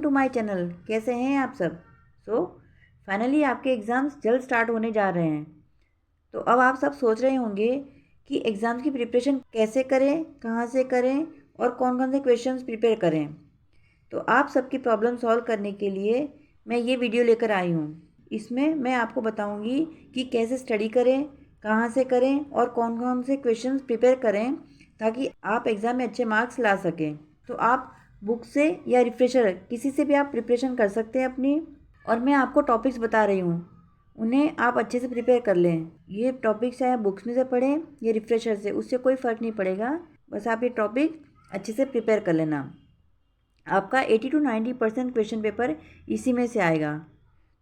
To my channel. कैसे हैं आप सब? फाइनली आपके एग्ज़ाम्स जल्द स्टार्ट होने जा रहे हैं। तो अब आप सब सोच रहे होंगे कि एग्ज़ाम्स की प्रिपरेशन कैसे करें, कहाँ से करें और कौन कौन से क्वेश्चंस प्रिपेयर करें। तो आप सबकी प्रॉब्लम सॉल्व करने के लिए मैं ये वीडियो लेकर आई हूँ। इसमें मैं आपको बताऊँगी कि कैसे स्टडी करें, कहाँ से करें और कौन कौन से क्वेश्चंस प्रिपेयर करें ताकि आप एग्ज़ाम में अच्छे मार्क्स ला सकें। तो आप बुक से या रिफ्रेशर किसी से भी आप प्रिपरेशन कर सकते हैं अपनी। और मैं आपको टॉपिक्स बता रही हूँ, उन्हें आप अच्छे से प्रिपेयर कर लें। ये टॉपिक्स चाहे बुक्स में से पढ़ें या रिफ्रेशर से, उससे कोई फ़र्क नहीं पड़ेगा। बस आप ये टॉपिक अच्छे से प्रिपेयर कर लेना। आपका 80 to 90% क्वेश्चन पेपर इसी में से आएगा।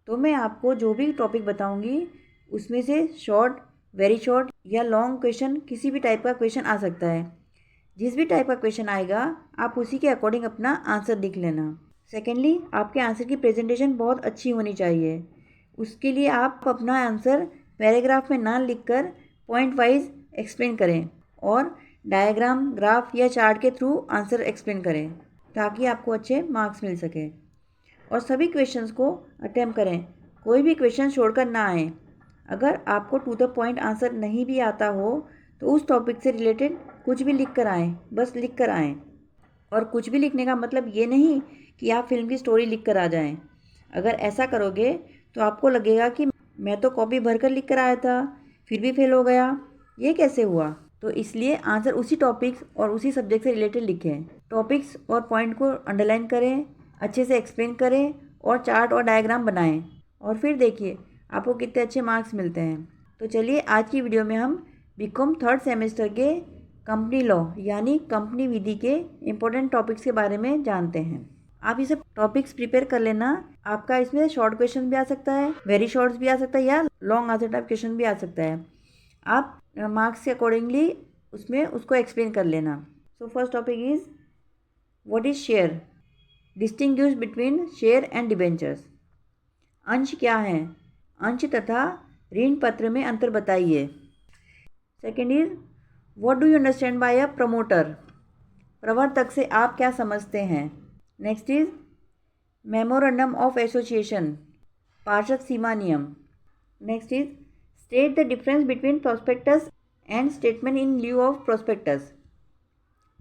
तो मैं आपको जो भी टॉपिक बताऊंगी उसमें से शॉर्ट, वेरी शॉर्ट या लॉन्ग क्वेश्चन, किसी भी टाइप का क्वेश्चन आ सकता है। जिस भी टाइप का क्वेश्चन आएगा आप उसी के अकॉर्डिंग अपना आंसर लिख लेना। सेकेंडली, आपके आंसर की प्रेजेंटेशन बहुत अच्छी होनी चाहिए। उसके लिए आप अपना आंसर पैराग्राफ में ना लिखकर पॉइंट वाइज एक्सप्लेन करें और डायग्राम, ग्राफ या चार्ट के थ्रू आंसर एक्सप्लेन करें ताकि आपको अच्छे मार्क्स मिल सके। और सभी क्वेश्चंस को अटेम्प्ट करें, कोई भी क्वेश्चन छोड़कर ना आए। अगर आपको टू द पॉइंट आंसर नहीं भी आता हो तो उस टॉपिक से रिलेटेड कुछ भी लिख कर आएँ, बस लिख कर आएँ। और कुछ भी लिखने का मतलब ये नहीं कि आप फिल्म की स्टोरी लिख कर आ जाएँ। अगर ऐसा करोगे तो आपको लगेगा कि मैं तो कॉपी भर कर लिख कर आया था, फिर भी फेल हो गया, ये कैसे हुआ। तो इसलिए आंसर उसी टॉपिक्स और उसी सब्जेक्ट से रिलेटेड लिखें। टॉपिक्स और पॉइंट को अंडरलाइन करें, अच्छे से एक्सप्लेन करें और चार्ट और डायग्राम बनाएं और फिर देखिए आपको कितने अच्छे मार्क्स मिलते हैं। तो चलिए आज की वीडियो में हम बीकॉम थर्ड सेमेस्टर के कंपनी लॉ यानी कंपनी विधि के इम्पोर्टेंट टॉपिक्स के बारे में जानते हैं। आप ये सब टॉपिक्स प्रिपेयर कर लेना। आपका इसमें शॉर्ट क्वेश्चन भी आ सकता है, वेरी शॉर्ट्स भी आ सकता है या लॉन्ग आंसर टाइप क्वेश्चन भी आ सकता है। आप मार्क्स के अकॉर्डिंगली उसमें उसको एक्सप्लेन कर लेना। So first topic is what is share, distinguish between share and debentures. अंश क्या है? अंश तथा ऋण पत्र में अंतर बताइए। Second is what do you understand by a promoter, प्रवर्तक से आप क्या समझते हैं। Next is memorandum of association, पार्षद सीमा नियम। Next is state the difference between prospectus and statement in lieu of prospectus,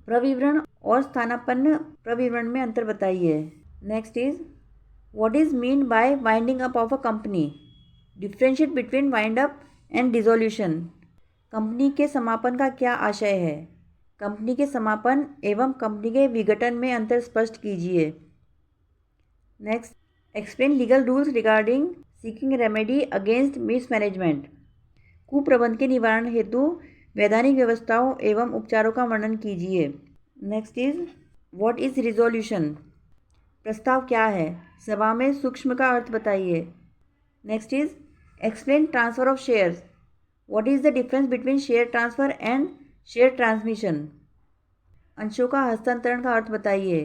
प्रविवरण और स्थानापन्न प्रविवरण में अंतर बताइए। Next is what is mean by winding up of a company, differentiate between wind up and dissolution, company के समापन का क्या आशय है। कंपनी के समापन एवं कंपनी के विघटन में अंतर स्पष्ट कीजिए। Next, explain legal rules regarding seeking remedy against mismanagement, कुप्रबंध के निवारण हेतु वैधानिक व्यवस्थाओं एवं उपचारों का वर्णन कीजिए। Next is what is resolution, प्रस्ताव क्या है, सभा में सूक्ष्म का अर्थ बताइए। Next is explain transfer of shares, what is the difference between share transfer and share transmission, अंशों का हस्तांतरण का अर्थ बताइए।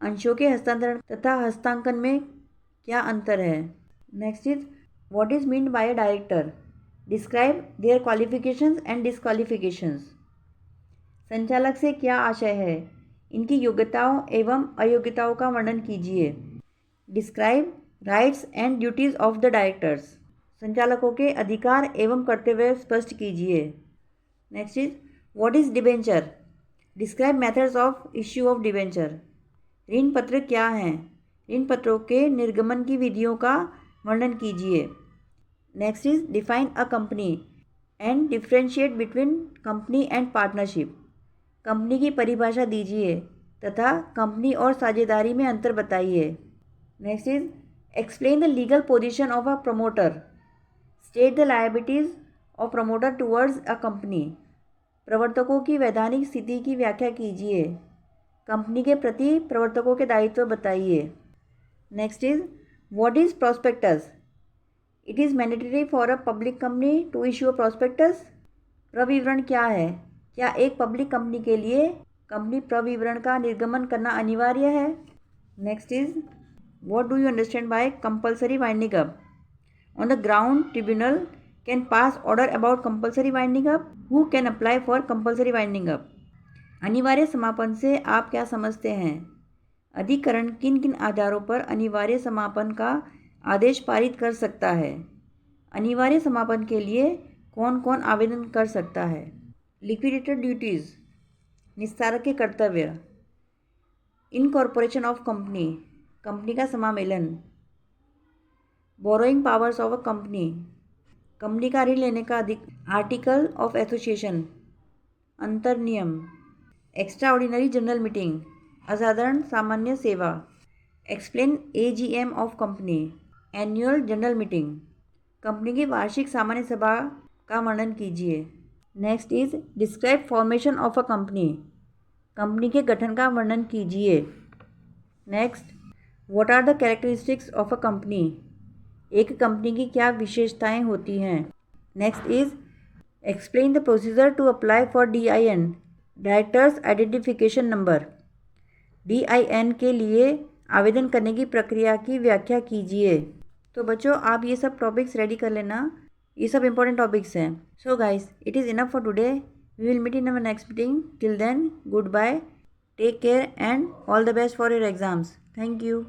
अंशों के हस्तांतरण तथा हस्तांकन में क्या अंतर है। Next is what is mean by a director, describe their qualifications and disqualifications, संचालक से क्या आशय है, इनकी योग्यताओं एवं अयोग्यताओं का वर्णन कीजिए। Describe rights and duties of the directors, संचालकों के अधिकार एवं कर्तव्य स्पष्ट कीजिए। Next is what is debenture, describe methods of issue of debenture, ऋण पत्र क्या हैं, ऋण पत्रों के निर्गमन की विधियों का वर्णन कीजिए। Next is define a company and differentiate between company and partnership, company की परिभाषा दीजिए तथा कंपनी और साझेदारी में अंतर बताइए। Next is explain the legal position of a promoter, state the liabilities of promoter towards a company, प्रवर्तकों की वैधानिक स्थिति की व्याख्या कीजिए, कंपनी के प्रति प्रवर्तकों के दायित्व बताइए। Next is what is prospectus, it is mandatory for a public company to issue a prospectus, प्रविवरण क्या है, क्या एक पब्लिक कंपनी के लिए कंपनी प्रविवरण का निर्गमन करना अनिवार्य है। Next is what do you understand bye compulsory winding up, on the ground tribunal can pass order about compulsory winding up, who can apply for compulsory winding up, अनिवार्य समापन से आप क्या समझते हैं, अधिकरण किन किन आधारों पर अनिवार्य समापन का आदेश पारित कर सकता है? अनिवार्य समापन के लिए कौन कौन आवेदन कर सकता है? लिक्विडेटर ड्यूटीज़, निस्तारक के कर्तव्य। इनकॉर्पोरेशन ऑफ कंपनी, कंपनी का समामेलन। Borrowing powers of a company, company का ऋण लेने का आर्टिकल ऑफ एसोसिएशन, अंतर नियम। एक्स्ट्रा ऑर्डिनरी जनरल मीटिंग, असाधारण सामान्य सेवा। Explain AGM of company, annual general meeting, company की वार्षिक सामान्य सभा का वर्णन कीजिए। Next is describe formation of a company, company के गठन का वर्णन कीजिए। Next, what are the characteristics of a company, एक कंपनी की क्या विशेषताएं होती हैं। Next is explain the procedure to apply for DIN, directors identification number. DIN के लिए आवेदन करने की प्रक्रिया की व्याख्या कीजिए। तो बच्चों, आप ये सब टॉपिक्स रेडी कर लेना, ये सब इंपॉर्टेंट टॉपिक्स हैं। So guys, it is enough for today. We will meet in our next meeting. Till then, goodbye, take care and all the best for your exams. Thank you.